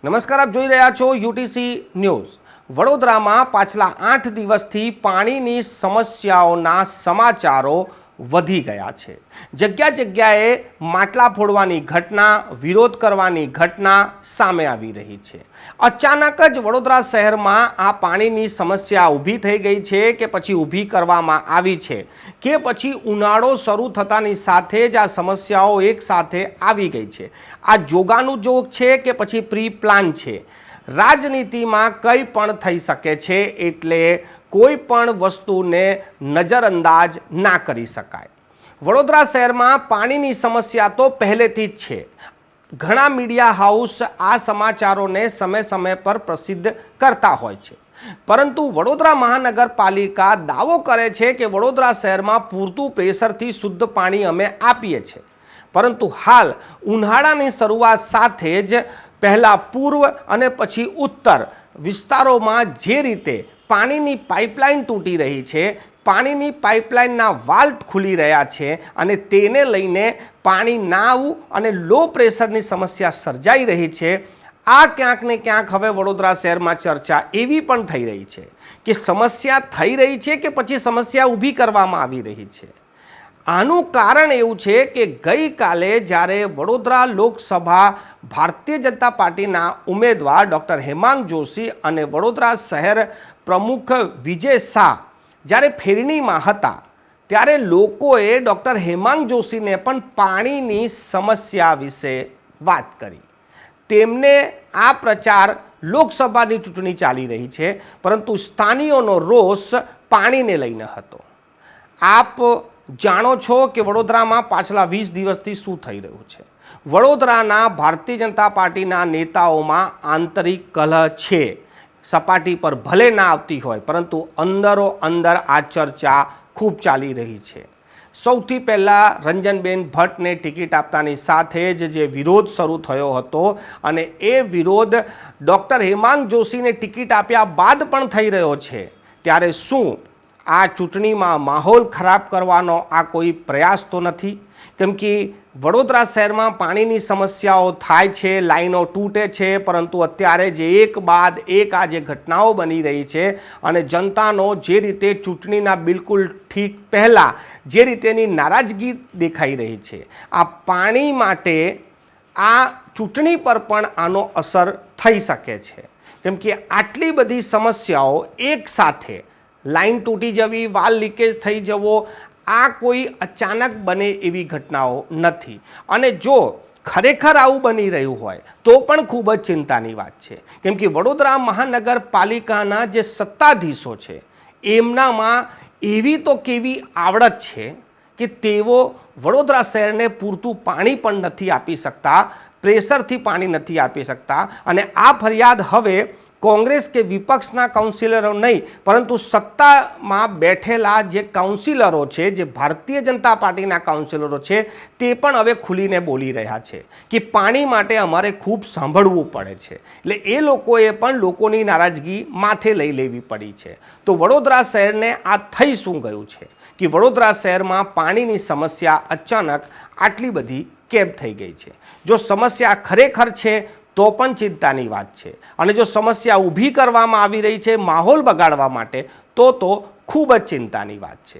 નમસ્કાર, આપ જોઈ રહ્યા છો યુટીસી ન્યૂઝ। વડોદરામાં પાછલા 8 દિવસથી પાણીની સમસ્યાઓના સમાચારો વધી ગયા છે। જગ્યા જગ્યાએ માટલા ફોડવાની ઘટના, વિરોધ કરવાની ઘટના સામે આવી રહી છે। અચાનક જ વડોદરા શહેરમાં આ પાણીની સમસ્યા ઊભી થઈ ગઈ છે કે પછી ઊભી કરવામાં આવી છે કે પછી ઉનાળો શરૂ થતાની સાથે જ આ સમસ્યાઓ એક સાથે આવી ગઈ છે। આ જોગાનું જોગ છે કે પછી પ્રી પ્લાન છે? રાજનીતિમાં કંઈ પણ થઈ શકે છે, એટલે કોઈ પણ વસ્તુને નજરઅંદાજ ના કરી શકાય। વડોદરા શહેરમાં પાણીની સમસ્યા તો પહેલેથી જ છે। ઘણા મીડિયા હાઉસ આ સમાચારોને સમય સમય પર પ્રસિદ્ધ કરતા હોય છે, પરંતુ વડોદરા મહાનગરપાલિકા દાવો કરે છે કે વડોદરા શહેરમાં પૂરતું પ્રેશરથી શુદ્ધ પાણી અમે આપીએ છીએ, પરંતુ હાલ ઉનાળાની શરૂઆત સાથે જ પહેલા પૂર્વ અને પછી ઉત્તર વિસ્તારોમાં જે રીતે પાણીની પાઇપલાઇન તૂટી રહી છે, પાણીની પાઇપલાઇનના વાલ્વ ખુલી રહ્યા છે અને તેને લઈને પાણી ના આવવું અને લો પ્રેશરની સમસ્યા સર્જાઈ રહી છે। આ ક્યાંક ને ક્યાંક હવે વડોદરા શહેરમાં ચર્ચા એવી પણ થઈ રહી છે કે સમસ્યા થઈ રહી છે કે પછી સમસ્યા ઊભી કરવામાં આવી રહી છે। આનું કારણ એવું છે કે ગઈકાલે જ્યારે વડોદરા લોકસભા ભારતીય જનતા પાર્ટીના ઉમેદવાર ડૉક્ટર હેમાંગ જોશી અને વડોદરા શહેર પ્રમુખ વિજય શાહ જ્યારે ફેરણીમાં હતા, ત્યારે લોકોએ ડૉક્ટર હેમાંગ જોશીને પણ પાણીની સમસ્યા વિશે વાત કરી। તેમને આ પ્રચાર લોકસભાની ચૂંટણી ચાલી રહી છે, પરંતુ સ્થાનિકોનો રોષ પાણીને લઈને હતો। આપ જાણો છો કે વડોદરામાં પાછલા 20 દિવસથી શું થઈ રહ્યું છે। વડોદરાના ભારતીય જનતા પાર્ટીના નેતાઓમાં આંતરિક કલહ છે। સપાટી પર ભલે ના આવતી હોય, પરંતુ અંદરો અંદર આ ચર્ચા ખૂબ ચાલી રહી છે। સૌથી પહેલાં રંજનબેન ભટ્ટને ટિકિટ આપતાની સાથે જ જે વિરોધ શરૂ થયો હતો અને એ વિરોધ ડૉક્ટર હેમાંગ જોશીને ટિકિટ આપ્યા બાદ પણ થઈ રહ્યો છે, ત્યારે શું આ ચૂંટણીમાં માહોલ ખરાબ કરવાનો આ કોઈ પ્રયાસ તો નથી? કેમ કે વડોદરા શહેરમાં પાણીની સમસ્યાઓ થાય છે, લાઈનો તૂટે છે, પરંતુ અત્યારે જે એક બાદ એક આ જે ઘટનાઓ બની રહી છે અને જનતાનો જે રીતે ચૂંટણીના બિલકુલ ઠીક પહેલાં જે રીતેની નારાજગી દેખાઈ રહી છે, આ પાણી માટે આ ચૂંટણી પર પણ આનો અસર થઈ શકે છે। કેમ કે આટલી બધી સમસ્યાઓ એક સાથે, લાઈન તૂટી જવી, વાલ લીકેજ થઈ જવો, આ કોઈ અચાનક બને એવી ઘટનાઓ નથી। અને જો ખરેખર આવું બની રહ્યું હોય તો પણ ખૂબ જ ચિંતાની વાત છે, કેમ કે વડોદરા મહાનગરપાલિકાના જે સત્તાધીશો છે એમનામાં એવી તો કેવી આવડત છે કે તેઓ વડોદરા શહેરને પૂરતું પાણી પણ નથી આપી શકતા, પ્રેશરથી પાણી નથી આપી શકતા। અને આ ફરિયાદ હવે કોંગ્રેસ કે વિપક્ષના કાઉન્સિલરો નહીં, પરંતુ સત્તામાં બેઠેલા જે કાઉન્સિલરો છે, જે ભારતીય જનતા પાર્ટીના કાઉન્સિલરો છે, તે પણ હવે ખુલીને બોલી રહ્યા છે કે પાણી માટે અમારે ખૂબ સાંભળવું પડે છે। એટલે એ લોકોએ પણ લોકોની નારાજગી માથે લઈ લેવી પડી છે। તો વડોદરા શહેરને આ થઈ શું ગયું છે કે વડોદરા શહેરમાં પાણીની સમસ્યા અચાનક આટલી બધી કેમ થઈ ગઈ છે? જો સમસ્યા ખરેખર છે તો પણ ચિંતાની વાત છે, અને જો સમસ્યા ઊભી કરવામાં આવી રહી છે માહોલ બગાડવા માટે, તો ખૂબ જ ચિંતાની વાત છે।